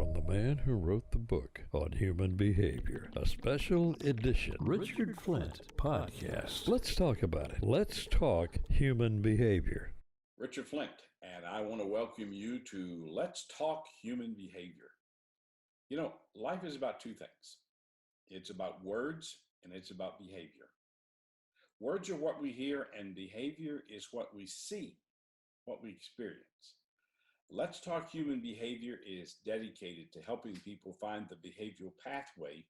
from the man who wrote the book on human behavior, a special edition Richard Flint podcast. Let's talk about it. Let's talk human behavior. Richard Flint, and I want to welcome you to Let's Talk Human Behavior. You know, life is about two things. It's about words and it's about behavior. Words are what we hear and behavior is what we see, what we experience. Let's Talk Human Behavior is dedicated to helping people find the behavioral pathway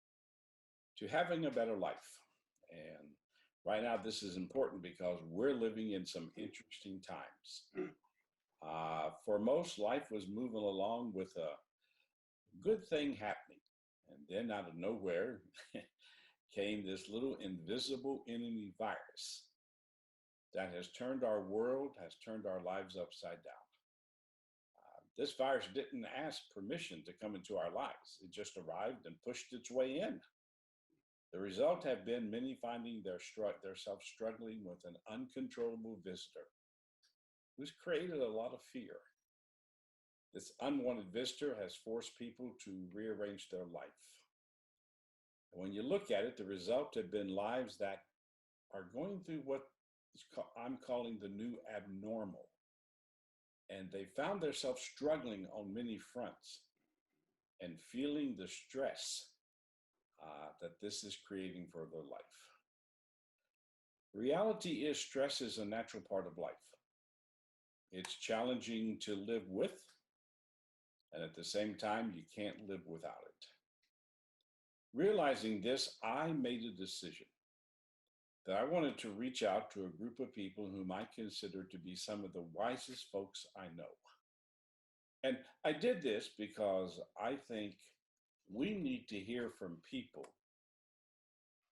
to having a better life. And right now, this is important because we're living in some interesting times. For most, life was moving along with a good thing happening. And then out of nowhere came this little invisible enemy virus that has turned our world, has turned our lives upside down. This virus didn't ask permission to come into our lives. It just arrived and pushed its way in. The result have been many finding themselves struggling with an uncontrollable visitor who's created a lot of fear. This unwanted visitor has forced people to rearrange their life. And when you look at it, the result have been lives that are going through what I'm calling the new abnormal. And they found themselves struggling on many fronts and feeling the stress that this is creating for their life. Reality is stress is a natural part of life. It's challenging to live with, and at the same time, you can't live without it. Realizing this, I made a decision that I wanted to reach out to a group of people whom I consider to be some of the wisest folks I know. And I did this because I think we need to hear from people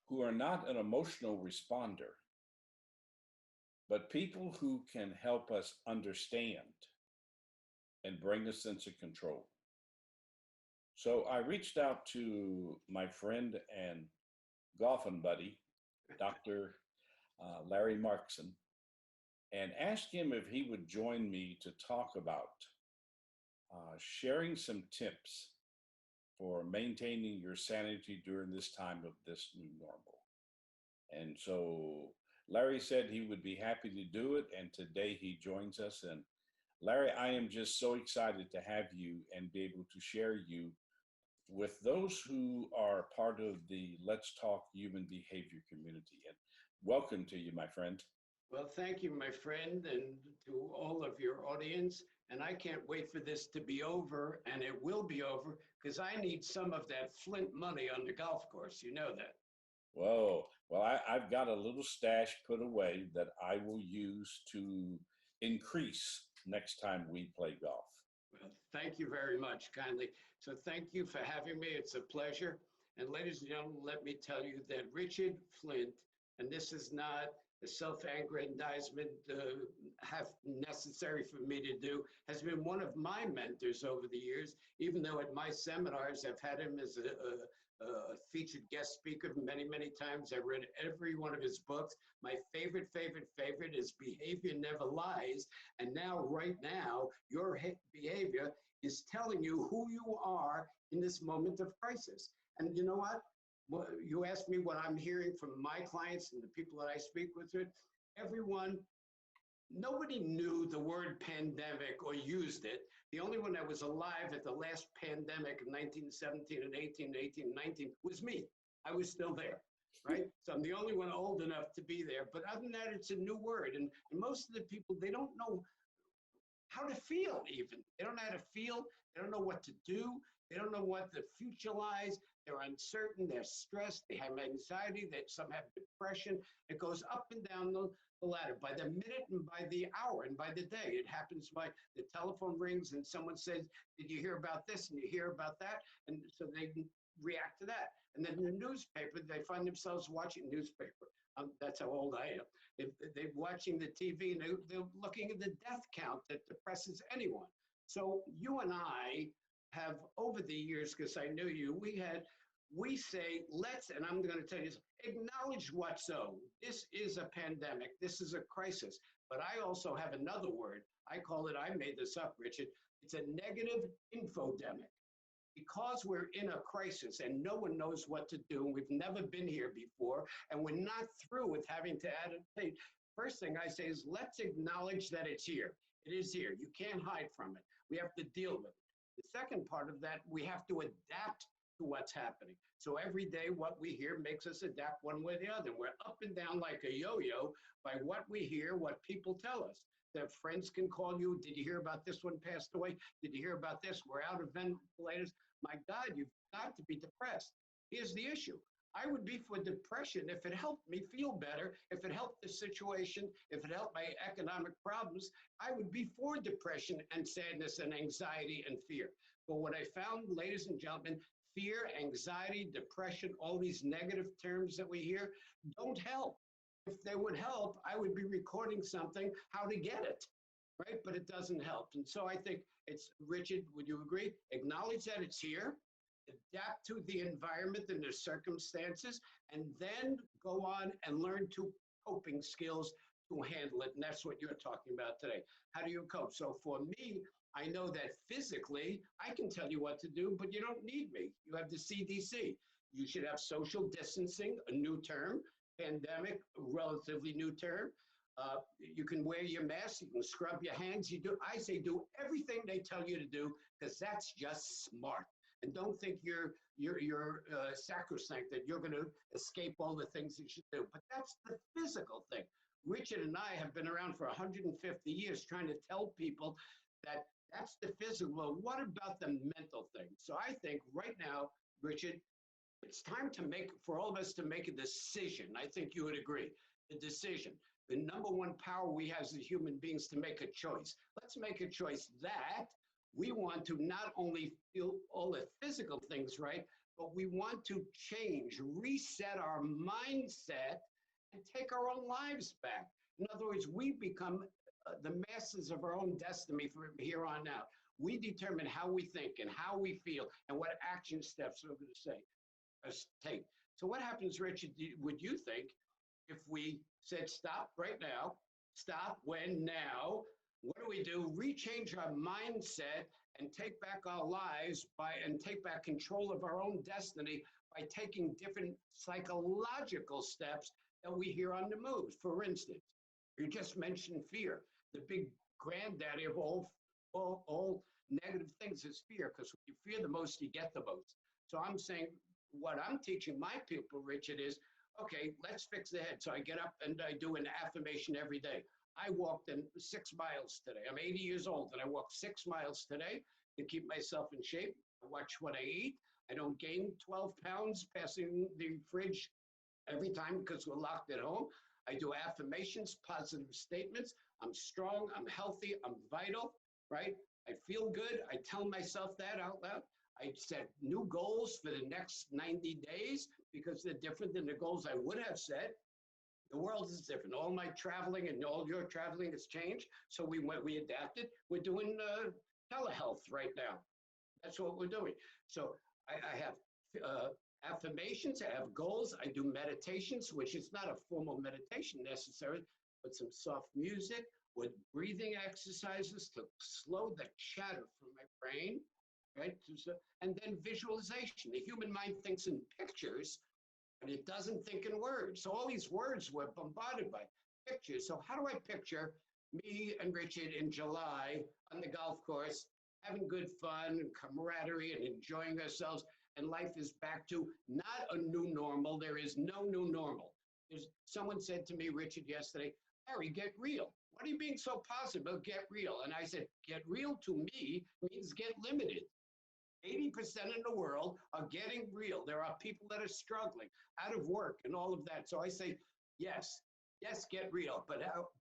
who are not an emotional responder, but people who can help us understand and bring a sense of control. So I reached out to my friend and golfing buddy, Dr. Larry Markson, and asked him if he would join me to talk about sharing some tips for maintaining your sanity during this time of this new normal. And so Larry said he would be happy to do it, and today he joins us. And Larry, I am just so excited to have you and be able to share you with those who are part of the Let's Talk Human Behavior community. And welcome to you, my friend. Well, thank you, my friend, and to all of your audience. And I can't wait for this to be over, and it will be over, because I need some of that Flint money on the golf course. You know that. Whoa. Well, I've got a little stash put away that I will use to increase next time we play golf. Well, thank you very much, kindly. So thank you for having me. It's a pleasure. And ladies and gentlemen, let me tell you that Richard Flint, and this is not a self-aggrandizement have necessary for me to do, has been one of my mentors over the years, even though at my seminars I've had him as a featured guest speaker many, many times. I read every one of his books. My favorite is Behavior Never Lies. And now, right now, your behavior is telling you who you are in this moment of crisis. And you know what? Well, you asked me what I'm hearing from my clients and the people that I speak with. Everyone, nobody knew the word pandemic or used it. The only one that was alive at the last pandemic in 1917 and 18, 19 was me. I was still there, right? So I'm the only one old enough to be there. But other than that, it's a new word. And most of the people, they don't know how to feel even. They don't know how to feel. They don't know what to do. They don't know what the future lies. They're uncertain. They're stressed. They have anxiety. Some have depression. It goes up and down the ladder by the minute and by the hour and by the day. It happens by the telephone rings and someone says, did you hear about this? And you hear about that. And so they react to that. And then the newspaper, they find themselves watching newspaper. That's how old I am. They're watching the TV and they're looking at the death count that depresses anyone. So you and I have, over the years, because I knew you, we say, let's, and I'm going to tell you, acknowledge what's so. This is a pandemic. This is a crisis. But I also have another word. I call it, I made this up, Richard. It's a negative infodemic. because we're in a crisis and no one knows what to do, and we've never been here before, and we're not through with having to adaptate. First thing I say is let's acknowledge that it's here. It is here. You can't hide from it. We have to deal with it. The second part of that, we have to adapt to what's happening. So every day what we hear makes us adapt one way or the other. We're up and down like a yo-yo by what we hear, what people tell us. That friends can call you, did you hear about this one passed away? Did you hear about this? We're out of ventilators. My God, you've got to be depressed. Here's the issue. I would be for depression if it helped me feel better, if it helped the situation, if it helped my economic problems. I would be for depression and sadness and anxiety and fear. But what I found, ladies and gentlemen, fear, anxiety, depression, all these negative terms that we hear don't help. If they would help, I would be recording something, how to get it, right? But it doesn't help. And so I think it's, Richard, would you agree? Acknowledge that it's here, adapt to the environment and the circumstances, and then go on and learn to coping skills to handle it. And that's what you're talking about today. How do you cope? So for me, I know that physically, I can tell you what to do, but you don't need me. You have the CDC. You should have social distancing, a new term. Pandemic, relatively new term. You can wear your mask, you can scrub your hands. I say do everything they tell you to do, because that's just smart. And don't think you're sacrosanct, that you're going to escape all the things you should do. But that's the physical thing. Richard and I have been around for 150 years trying to tell people that that's the physical. Well, what about the mental thing? So I think right now, Richard, it's time for all of us to make a decision. I think you would agree. The decision. The number one power we have as human beings to make a choice. Let's make a choice that we want to not only feel all the physical things right, but we want to change, reset our mindset, and take our own lives back. In other words, we become the masters of our own destiny from here on out. We determine how we think and how we feel and what action steps we're going to take. So what happens, Richard, would you think, if we said stop right now, stop when now, what do? Rechange our mindset and take back our lives and take back control of our own destiny by taking different psychological steps that we hear on the news. For instance, you just mentioned fear. The big granddaddy of all negative things is fear, because when you fear the most, you get the most. So I'm saying, what I'm teaching my people, Richard, is, okay, let's fix the head. So I get up and I do an affirmation every day. I walked in 6 miles today. I'm 80 years old, and I walked 6 miles today to keep myself in shape. I watch what I eat. I don't gain 12 pounds passing the fridge every time because we're locked at home. I do affirmations, positive statements. I'm strong, I'm healthy, I'm vital, right? I feel good. I tell myself that out loud. I set new goals for the next 90 days because they're different than the goals I would have set. The world is different. All my traveling and all your traveling has changed. So we adapted. We're doing telehealth right now. That's what we're doing. So I have affirmations. I have goals. I do meditations, which is not a formal meditation necessarily, but some soft music with breathing exercises to slow the chatter from my brain. Right? And then visualization. The human mind thinks in pictures, and it doesn't think in words. So all these words we're bombarded by pictures. So how do I picture me and Richard in July on the golf course, having good fun and camaraderie and enjoying ourselves, and life is back to not a new normal. There is no new normal. Someone said to me, Richard, yesterday, Harry, get real. What are you being so positive about get real? And I said, get real to me means get limited. 80% in the world are getting real. There are people that are struggling, out of work and all of that. So I say, yes, get real, but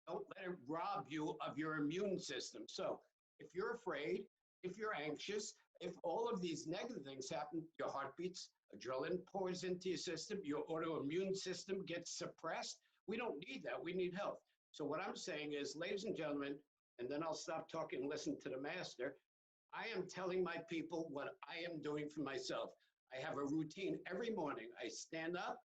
don't let it rob you of your immune system. So if you're afraid, if you're anxious, if all of these negative things happen, your heart beats, adrenaline pours into your system, your autoimmune system gets suppressed. We don't need that. We need health. So what I'm saying is, ladies and gentlemen, and then I'll stop talking and listen to the master, I am telling my people what I am doing for myself. I have a routine every morning. I stand up,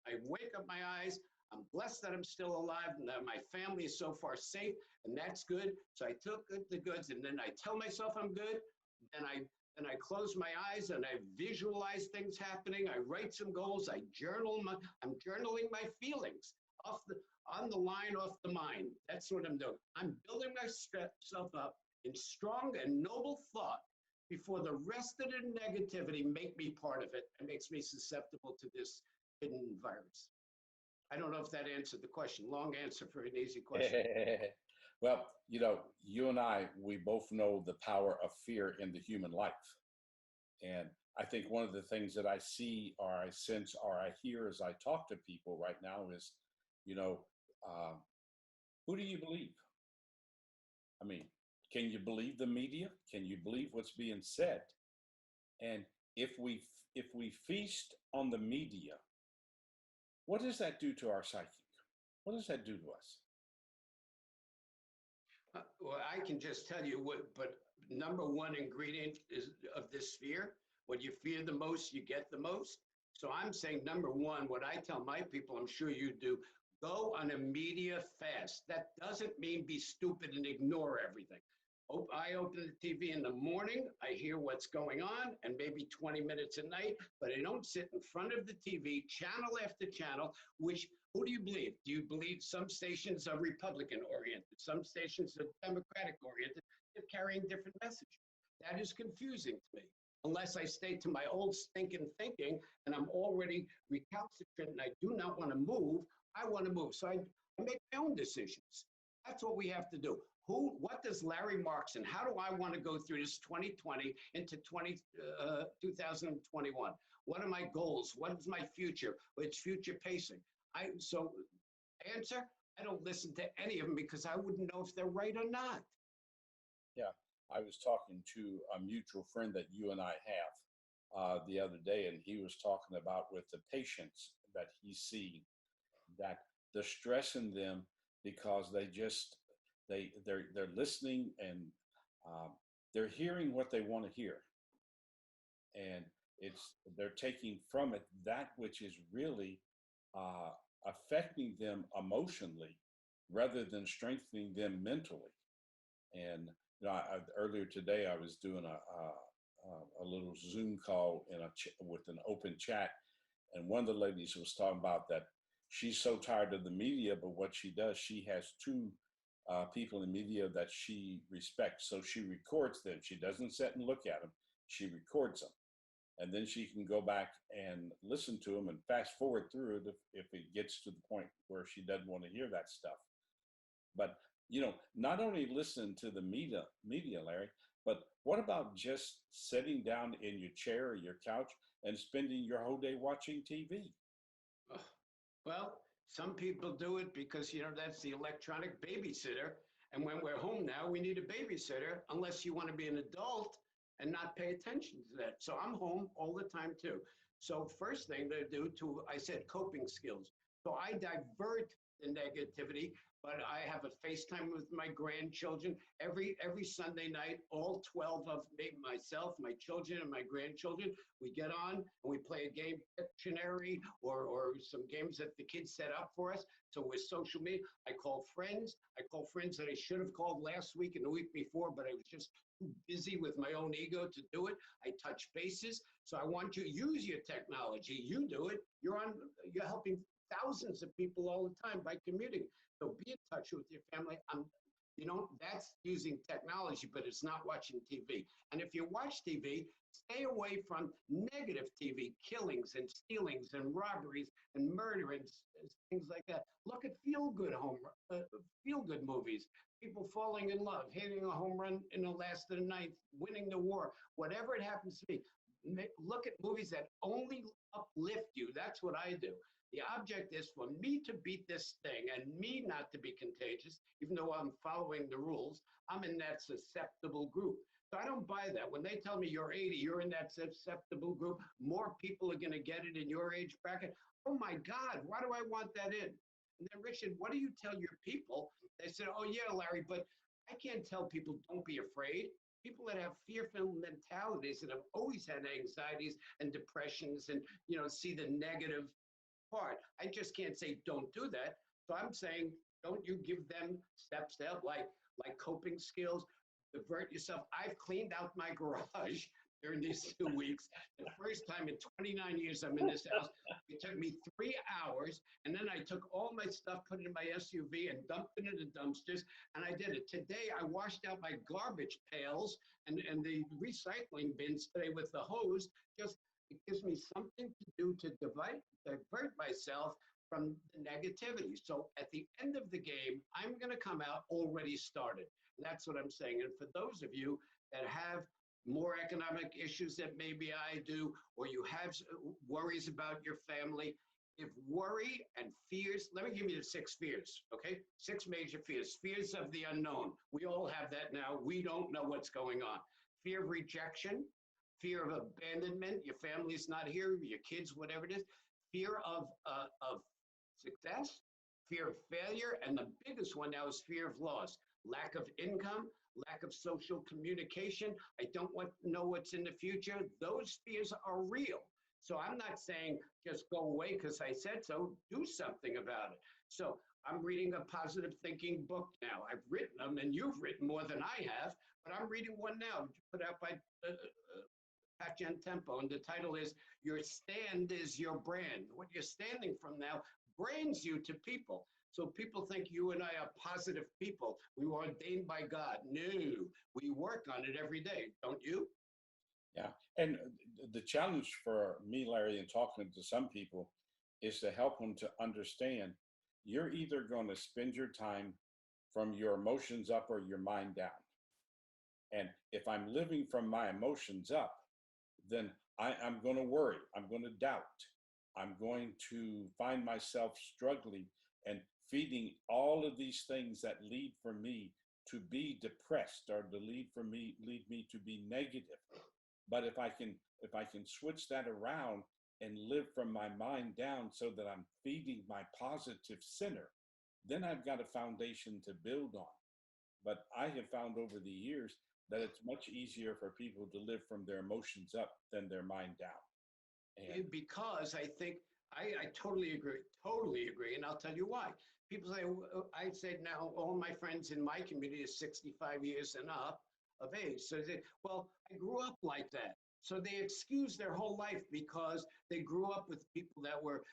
I wake up my eyes. I'm blessed that I'm still alive and that my family is so far safe, and that's good. So I took the goods, and then I tell myself I'm good. Then and I close my eyes and I visualize things happening. I write some goals. I'm journaling my feelings on the line, off the mind. That's what I'm doing. I'm building myself up in strong and noble thought before the rest of the negativity make me part of it and makes me susceptible to this hidden virus. I don't know if that answered the question. Long answer for an easy question. Well, you and I, we both know the power of fear in the human life. And I think one of the things that I see or I sense or I hear as I talk to people right now is, who do you believe? I mean, can you believe the media? Can you believe what's being said? And if we feast on the media, what does that do to our psyche? What does that do to us? Well, I can just tell you but number one ingredient is of this fear. What you fear the most, you get the most. So I'm saying, number one, what I tell my people, I'm sure you do, go on a media fast. That doesn't mean be stupid and ignore everything. I open the TV in the morning, I hear what's going on, and maybe 20 minutes at night, but I don't sit in front of the TV, channel after channel, who do you believe? Do you believe some stations are Republican-oriented, some stations are Democratic-oriented? They're carrying different messages. That is confusing to me. Unless I stay to my old stinking thinking, and I'm already recalcitrant, and I do not want to move, I want to move. So I make my own decisions. That's what we have to do. What does Larry Markson, how do I want to go through this 2020 into 2021? What are my goals? What is my future? It's future pacing. Answer, I don't listen to any of them because I wouldn't know if they're right or not. Yeah, I was talking to a mutual friend that you and I have the other day, and he was talking about with the patients that he's seeing, that the stress in them because they're listening and they're hearing what they want to hear, and they're taking from it that which is really affecting them emotionally rather than strengthening them mentally. And earlier today I was doing a little Zoom call with an open chat, and one of the ladies was talking about that she's so tired of the media, but what she does, she has two people in media that she respects. So she records them. She doesn't sit and look at them. She records them. And then she can go back and listen to them and fast forward through it if it gets to the point where she doesn't want to hear that stuff. But, not only listening to the media, Larry, but what about just sitting down in your chair or your couch and spending your whole day watching TV? Well, some people do it because, that's the electronic babysitter. And when we're home now, we need a babysitter unless you want to be an adult and not pay attention to that. So I'm home all the time too. So first thing to do I said coping skills. So I divert the negativity, but I have a FaceTime with my grandchildren every Sunday night, all 12 of myself, my children, and my grandchildren. We get on and we play a game, Pictionary, or some games that the kids set up for us. So with social media, I call friends that I should have called last week and the week before, but I was just too busy with my own ego to do it. I touch bases. So I want you to use your technology. You do it. You're helping thousands of people all the time by commuting. So be in touch with your family. That's using technology, but it's not watching TV. And if you watch TV, stay away from negative TV, killings and stealings and robberies and murder and things like that. Look at feel-good movies. People falling in love, hitting a home run in the last of the ninth, winning the war, whatever it happens to be. Look at movies that only uplift you. That's what I do. The object is for me to beat this thing and me not to be contagious, even though I'm following the rules. I'm in that susceptible group. So I don't buy that. When they tell me you're 80, you're in that susceptible group, more people are going to get it in your age bracket. Oh my God, why do I want that in? And then, Richard, what do you tell your people? They said, oh yeah, Larry, but I can't tell people don't be afraid. People that have fearful mentalities and have always had anxieties and depressions and, see the negative part. I just can't say don't do that. So I'm saying, don't you give them steps to help, like coping skills, divert yourself. I've cleaned out my garage during these 2 weeks. The first time in 29 years I'm in this house. It took me 3 hours, and then I took all my stuff, put it in my SUV, and dumped it in the dumpsters, and I did it. Today, I washed out my garbage pails and the recycling bins today with the hose. Just, it gives me something to do to divert myself from the negativity. So at the end of the game, I'm going to come out already started. And that's what I'm saying. And for those of you that have more economic issues that maybe I do, or you have worries about your family, if worry and fears, let me give you the 6 fears, okay? 6 major fears. Fears of the unknown. We all have that now. We don't know what's going on. Fear of rejection, fear of abandonment, your family's not here, your kids, whatever it is. Fear of success, fear of failure, and the biggest one now is fear of loss. Lack of income, lack of social communication. I don't want to know what's in the future. Those fears are real. So I'm not saying just go away because I said so. Do something about it. So I'm reading a positive thinking book now. I've written them, and you've written more than I have, but I'm reading one now, put out by Pachen Tempo, and the title is Your Stand is Your Brand. What you're standing from now brands you to people. So people think you and I are positive people. We were ordained by God. No, we work on it every day, don't you? Yeah. And the challenge for me, Larry, in talking to some people is to help them to understand you're either going to spend your time from your emotions up or your mind down. And if I'm living from my emotions up, then I'm going to worry. I'm going to doubt. I'm going to find myself struggling and feeding all of these things that lead for me to be depressed or to lead me to be negative. But if I can switch that around and live from my mind down so that I'm feeding my positive center, then I've got a foundation to build on. But I have found over the years that it's much easier for people to live from their emotions up than their mind down. And because I think I totally agree, and I'll tell you why. People say, I said now all my friends in my community is 65 years and up of age. So they say, well, I grew up like that. So they excuse their whole life because they grew up with people that were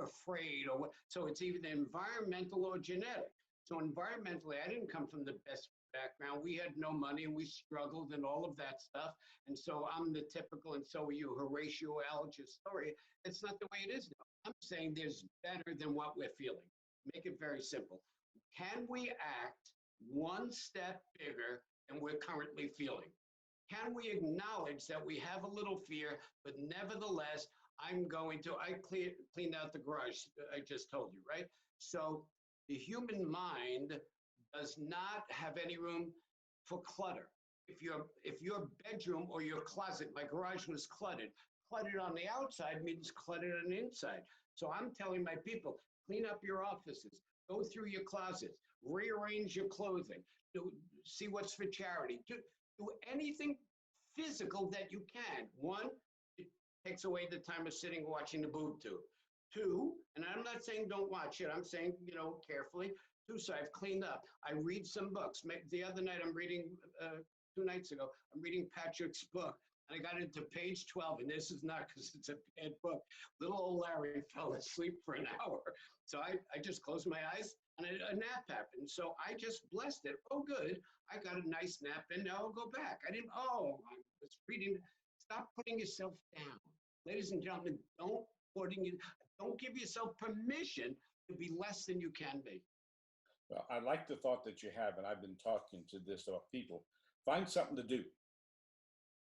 afraid or what. So it's either environmental or genetic. So environmentally, I didn't come from the best background. We had no money and we struggled and all of that stuff. And so I'm the typical, and so are you, Horatio Alger story. It's not the way it is now. I'm saying there's better than what we're feeling. Make it very simple. Can we act one step bigger than we're currently feeling? Can we acknowledge that we have a little fear, but nevertheless, I cleaned out the garage, I just told you, right? So the human mind does not have any room for clutter. If your bedroom or your closet, my garage was cluttered on the outside means cluttered on the inside. So I'm telling my people, clean up your offices, go through your closets, rearrange your clothing, see what's for charity, do anything physical that you can. 1, it takes away the time of sitting watching the boob tube. 2, and I'm not saying don't watch it, I'm saying, carefully. 2, so I've cleaned up. I read some books. The other night I'm reading, 2 nights ago, I'm reading Patrick's book. And I got into page 12, and this is not because it's a bad book. Little old Larry fell asleep for an hour. So I just closed my eyes, and a nap happened. So I just blessed it. Oh, good. I got a nice nap in. Now I'll go back. I was reading. Stop putting yourself down. Ladies and gentlemen, don't give yourself permission to be less than you can be. Well, I like the thought that you have, and I've been talking to this about people. Find something to do.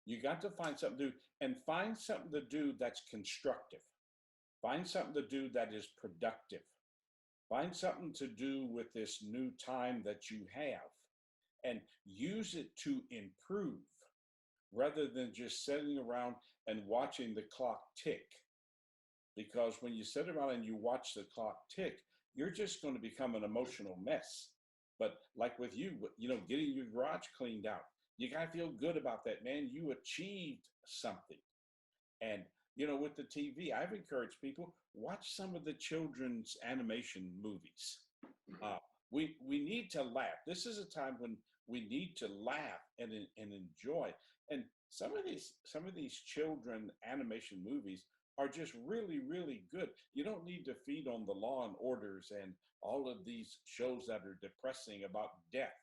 You got to find something to do, and find something to do that's constructive. Find something to do that is productive. Find something to do with this new time that you have, and use it to improve rather than just sitting around and watching the clock tick. Because when you sit around and you watch the clock tick, you're just going to become an emotional mess. But like with you, getting your garage cleaned out, you got to feel good about that, man. You achieved something. And, with the TV, I've encouraged people, watch some of the children's animation movies. We need to laugh. This is a time when we need to laugh and enjoy. And some of these children animation movies are just really, really good. You don't need to feed on the Law and Orders and all of these shows that are depressing about death,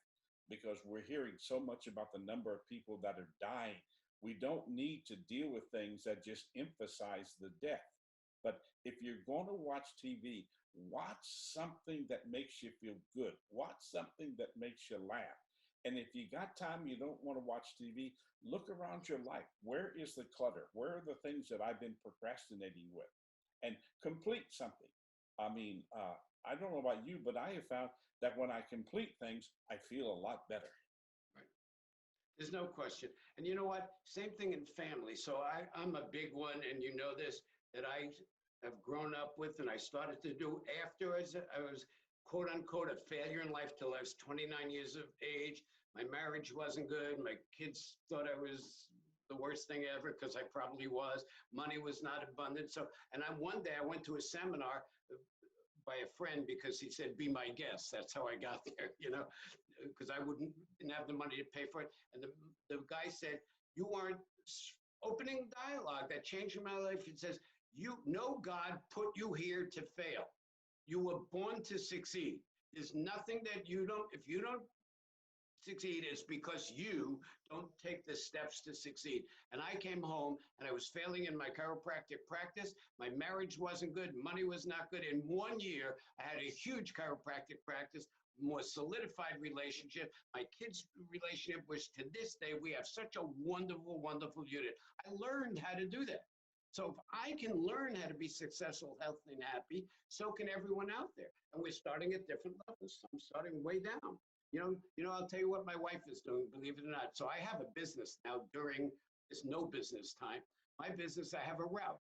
because we're hearing so much about the number of people that are dying. We don't need to deal with things that just emphasize the death. But if you're going to watch TV, watch something that makes you feel good. Watch something that makes you laugh. And if you got time, you don't want to watch TV, look around your life. Where is the clutter? Where are the things that I've been procrastinating with? And complete something. I don't know about you, but I have found that when I complete things, I feel a lot better. Right. There's no question. And you know what? Same thing in family. So I'm a big one, and you know this, that I have grown up with and I started to do afterwards. I was quote unquote a failure in life till I was 29 years of age. My marriage wasn't good. My kids thought I was the worst thing ever, because I probably was. Money was not abundant. So, and one day I went to a seminar by a friend because he said, "Be my guest." That's how I got there, because I didn't have the money to pay for it. And the guy said, "You aren't opening dialogue that changed my life." It says, "You know, God put you here to fail. You were born to succeed. There's nothing that if you don't succeed, it's because you don't take the steps to succeed." And I came home and I was failing in my chiropractic practice. My marriage wasn't good. Money was not good. In 1 year, I had a huge chiropractic practice, more solidified relationship. My kids' relationship, which to this day, we have such a wonderful, wonderful unit. I learned how to do that. So if I can learn how to be successful, healthy, and happy, so can everyone out there. And we're starting at different levels. I'm starting way down. I'll tell you what my wife is doing, believe it or not. So I have a business now during this no business time. My business, I have a route.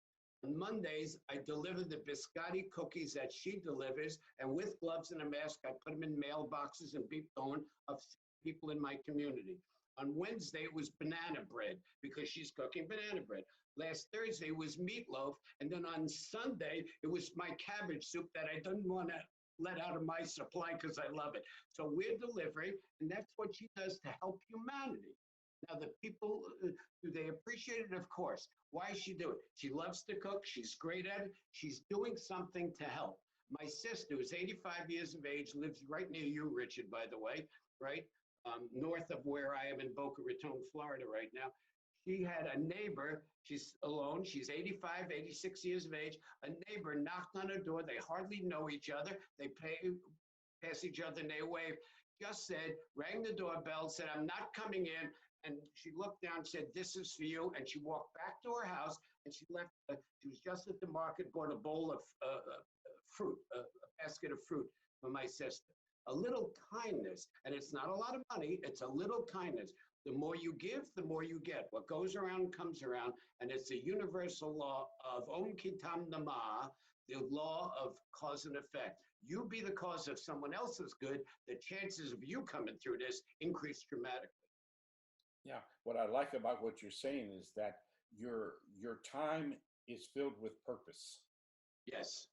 On Mondays, I deliver the biscotti cookies that she delivers, and with gloves and a mask, I put them in mailboxes and beep going of people in my community. On Wednesday, it was banana bread because she's cooking banana bread. Last Thursday was meatloaf. And then on Sunday, it was my cabbage soup that I didn't want to let out of my supply because I love it. So we're delivering, and that's what she does to help humanity. Now, the people, do they appreciate it? Of course. Why is she doing it? She loves to cook. She's great at it. She's doing something to help. My sister, who's 85 years of age, lives right near you, Richard, by the way, right? North of where I am in Boca Raton, Florida right now. She had a neighbor, she's alone, she's 85, 86 years of age. A neighbor knocked on her door. They hardly know each other. They pass each other and they wave. Just said, rang the doorbell, said, "I'm not coming in." And she looked down and said, "This is for you." And she walked back to her house and she left. She was just at the market, bought a bowl of fruit, a basket of fruit for my sister. A little kindness, and it's not a lot of money, it's a little kindness. The more you give, the more you get. What goes around comes around, and it's a universal law of Om Kitam Nama, the law of cause and effect. You be the cause of someone else's good, the chances of you coming through this increase dramatically. Yeah, what I like about what you're saying is that your time is filled with purpose. Yes.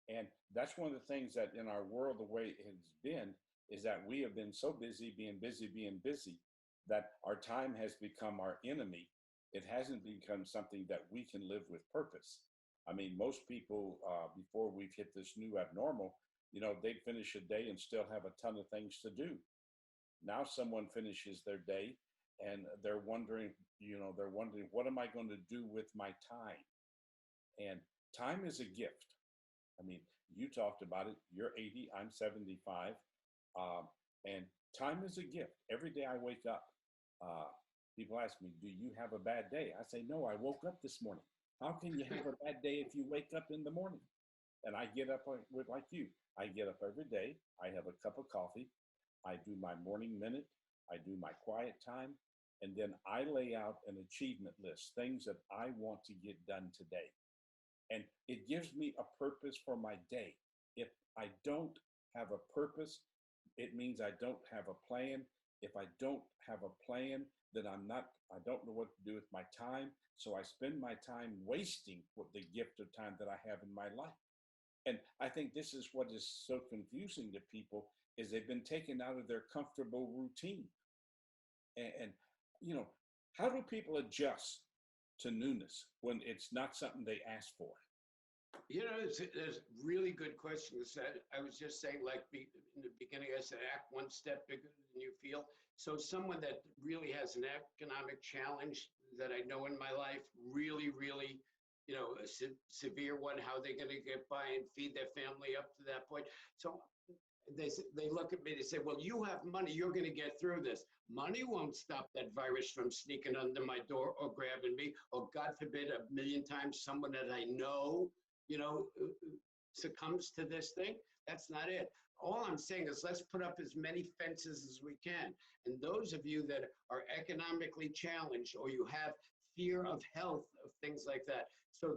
And that's one of the things that in our world, the way it has been, is that we have been so busy, being busy, that our time has become our enemy. It hasn't become something that we can live with purpose. I mean, most people, before we've hit this new abnormal, they'd finish a day and still have a ton of things to do. Now someone finishes their day and they're wondering, what am I going to do with my time? And time is a gift. I mean, you talked about it. You're 80, I'm 75. And time is a gift. Every day I wake up, people ask me, "Do you have a bad day?" I say, "No, I woke up this morning." How can you have a bad day if you wake up in the morning? And I get up like you. I get up every day. I have a cup of coffee. I do my morning minute. I do my quiet time. And then I lay out an achievement list, things that I want to get done today. And it gives me a purpose for my day. If I don't have a purpose, it means I don't have a plan. If I don't have a plan, then I don't know what to do with my time. So I spend my time wasting the gift of time that I have in my life. And I think this is what is so confusing to people, is they've been taken out of their comfortable routine. And How do people adjust to newness when it's not something they asked for? You know, there's really good questions. I was just saying, like in the beginning, I said, act one step bigger than you feel. So someone that really has an economic challenge that I know in my life, really, really, you know, a severe one, how they're going to get by and feed their family up to that point. So they look at me, they say, well, you have money, you're going to get through this. Money won't stop that virus from sneaking under my door or grabbing me, or God forbid, a million times someone that I know, you know, succumbs to this thing. That's not it. All I'm saying is let's put up as many fences as we can. And those of you that are economically challenged, or you have fear of health, of things like that. So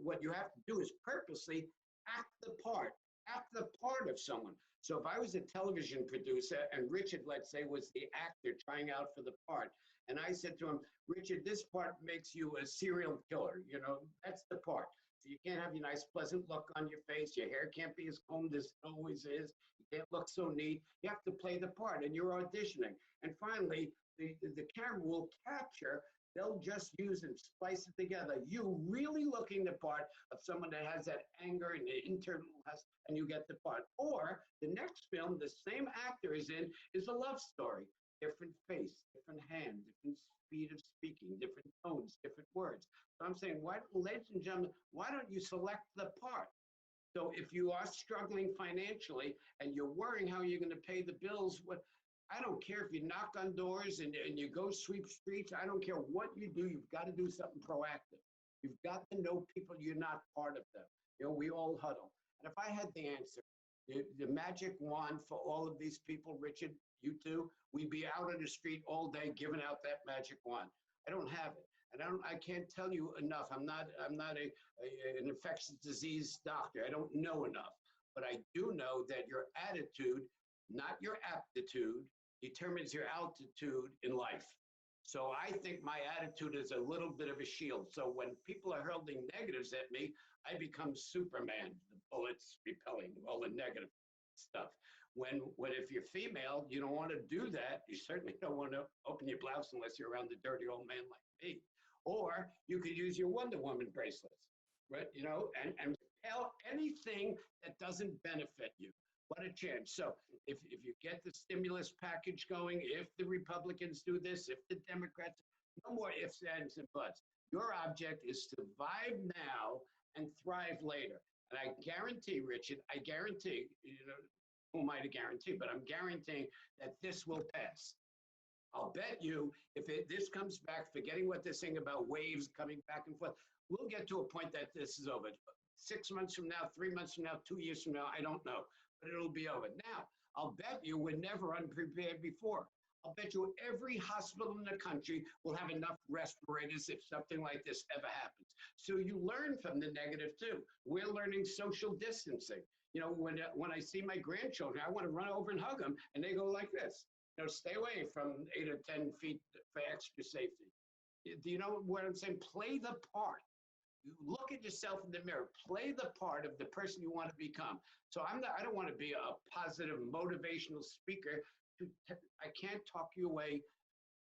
what you have to do is purposely act the part of someone. So if I was a television producer and Richard, let's say, was the actor trying out for the part, and I said to him, Richard, this part makes you a serial killer, you know, that's the part. So you can't have your nice, pleasant look on your face. Your hair can't be as combed as it always is. You can't look so neat. You have to play the part, and you're auditioning. And finally, the camera will capture. They'll just use and splice it together. You really looking the part of someone that has that anger and the internal lust, and you get the part. Or the next film, the same actor is in, is a love story. Different face, different hand, different speed of speaking, different tones, different words. So I'm saying, ladies and gentlemen, why don't you select the part? So if you are struggling financially and you're worrying how you're going to pay the bills, I don't care if you knock on doors and you go sweep streets. I don't care what you do. You've got to do something proactive. You've got to know people, you're not part of them. You know, we all huddle. And if I had the answer, the magic wand for all of these people, Richard, you too, we'd be out on the street all day giving out that magic wand. I don't have it. And I can't tell you enough. I'm not an infectious disease doctor. I don't know enough. But I do know that your attitude, not your aptitude, determines your altitude in life. So I think my attitude is a little bit of a shield. So when people are hurling negatives at me, I become Superman, the bullets repelling all the negative stuff. When if you're female, you don't want to do that. You certainly don't want to open your blouse unless you're around a dirty old man like me. Or you could use your Wonder Woman bracelets, right? You know, and repel anything that doesn't benefit you. What a chance. So if you get the stimulus package going, if the Republicans do this, if the Democrats, no more ifs, ands, and buts. Your object is to survive now and thrive later. And I guarantee, Richard, I guarantee, you know, who am I to guarantee, but I'm guaranteeing that this will pass. I'll bet you if this comes back, forgetting what they're saying about waves coming back and forth, we'll get to a point that this is over. 6 months from now, 3 months from now, 2 years from now, I don't know, but it'll be over. Now, I'll bet you we're never unprepared before. I'll bet you every hospital in the country will have enough respirators if something like this ever happens. So you learn from the negative too. We're learning social distancing. You know, when I see my grandchildren, I want to run over and hug them, and they go like this. You know, stay away from 8 or 10 feet for extra safety. Do you know what I'm saying? Play the part. You look at yourself in the mirror. Play the part of the person you want to become. So I don't want to be a positive, motivational speaker. I can't talk you away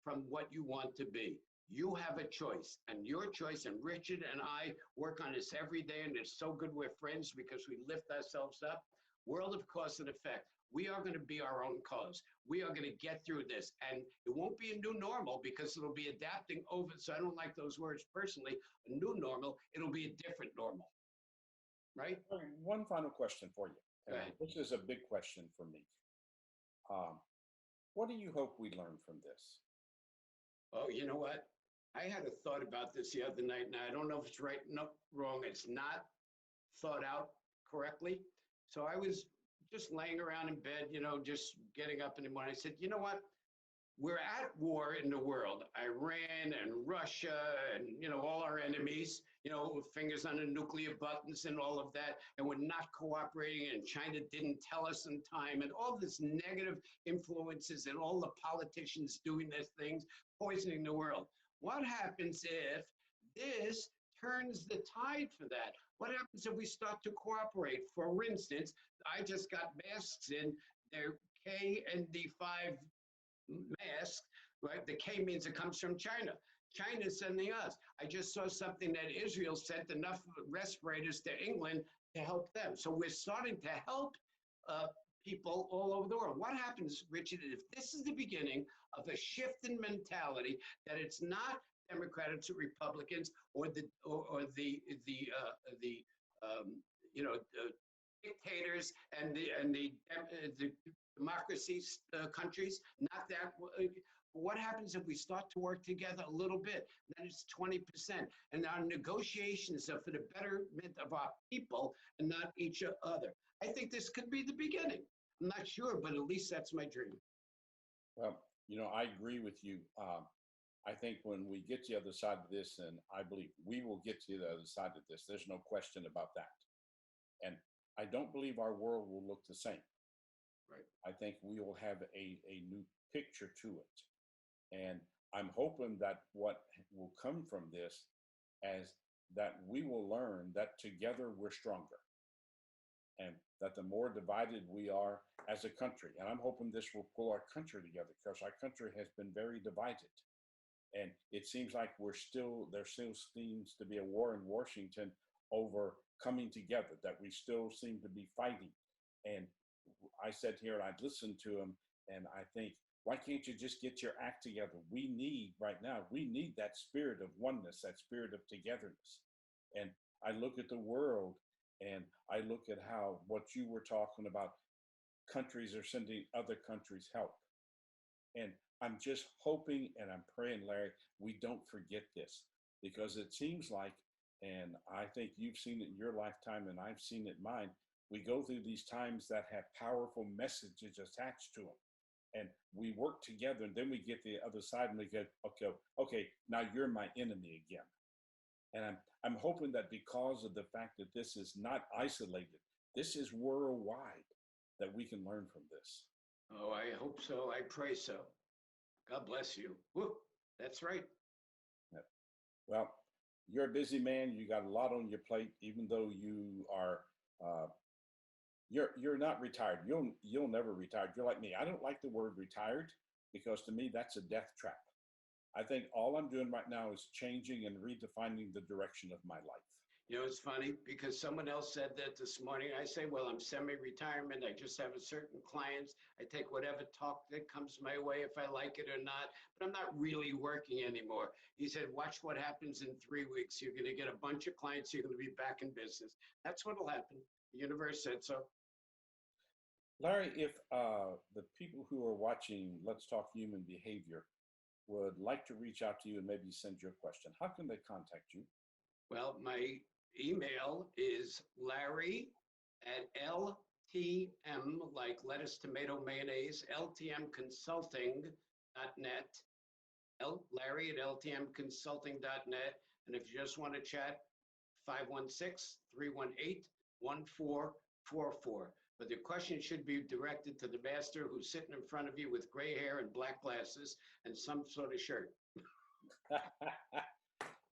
from what you want to be. You have a choice, and your choice, and Richard and I work on this every day, and it's so good we're friends because we lift ourselves up. World of cause and effect. We are going to be our own cause. We are going to get through this, and it won't be a new normal because it'll be adapting over. So I don't like those words personally. A new normal, it'll be a different normal, right? One final question for you. Go ahead. This is a big question for me. What do you hope we learn from this? Oh, you know what? I had a thought about this the other night, and I don't know if it's right, no, wrong. It's not thought out correctly. So I was just laying around in bed, you know, just getting up in the morning. I said, you know what? We're at war in the world. Iran and Russia and, you know, all our enemies, you know, with fingers on the nuclear buttons and all of that. And we're not cooperating, and China didn't tell us in time, and all this negative influences and all the politicians doing their things, poisoning the world. What happens if this turns the tide for that? What happens if we start to cooperate? For instance, I just got masks in. They're KND5 masks. right? The K means it comes from China. China is sending us. I just saw something that Israel sent enough respirators to England to help them. So we're starting to help people all over the world. What happens, Richard, if this is the beginning of a shift in mentality, that it's not Democrats or Republicans or the dictators and the democracy countries, not that. What happens if we start to work together a little bit? Then it's 20%. And our negotiations are for the betterment of our people and not each other. I think this could be the beginning. I'm not sure, but at least that's my dream. Well, I agree with you. I think when we get to the other side of this, and I believe we will get to the other side of this, there's no question about that. And I don't believe our world will look the same. Right. I think we will have a new picture to it. And I'm hoping that what will come from this is that we will learn that together we're stronger. And that the more divided we are as a country, and I'm hoping this will pull our country together, because our country has been very divided. And it seems like there still seems to be a war in Washington over coming together, that we still seem to be fighting. And I sat here and I'd listened to him, and I think, why can't you just get your act together? We need that spirit of oneness, that spirit of togetherness. And I look at the world, and I look at how what you were talking about, countries are sending other countries help. And I'm just hoping and I'm praying, Larry, we don't forget this, because it seems like, and I think you've seen it in your lifetime and I've seen it in mine, we go through these times that have powerful messages attached to them. And we work together, and then we get the other side and we go, okay, now you're my enemy again. And I'm hoping that because of the fact that this is not isolated, this is worldwide, that we can learn from this. Oh, I hope so. I pray so. God bless you. Woo, that's right. Yeah. Well, you're a busy man. You got a lot on your plate, even though you are, you're not retired. You'll never retire. You're like me. I don't like the word retired, because to me, that's a death trap. I think all I'm doing right now is changing and redefining the direction of my life. It's funny because someone else said that this morning. I say, well, I'm semi-retirement. I just have a certain clients. I take whatever talk that comes my way, if I like it or not, but I'm not really working anymore. He said, watch what happens in 3 weeks. You're going to get a bunch of clients. You're going to be back in business. That's what will happen. The universe said so. Larry, if the people who are watching Let's Talk Human Behavior would like to reach out to you and maybe send you a question, how can they contact you? Well, my email is Larry@LTM, like lettuce, tomato, mayonnaise, LTMconsulting.net. Larry@LTMconsulting.net. And if you just want to chat, 516-318-1444. But the question should be directed to the master who's sitting in front of you with gray hair and black glasses and some sort of shirt. I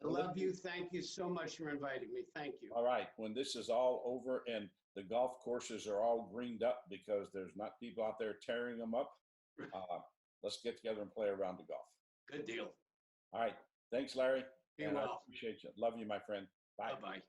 love you. Thank you so much for inviting me. Thank you. All right. When this is all over and the golf courses are all greened up because there's not people out there tearing them up, let's get together and play a round of golf. Good deal. All right. Thanks, Larry. Be well. I appreciate you. Love you, my friend. Bye. Bye-bye.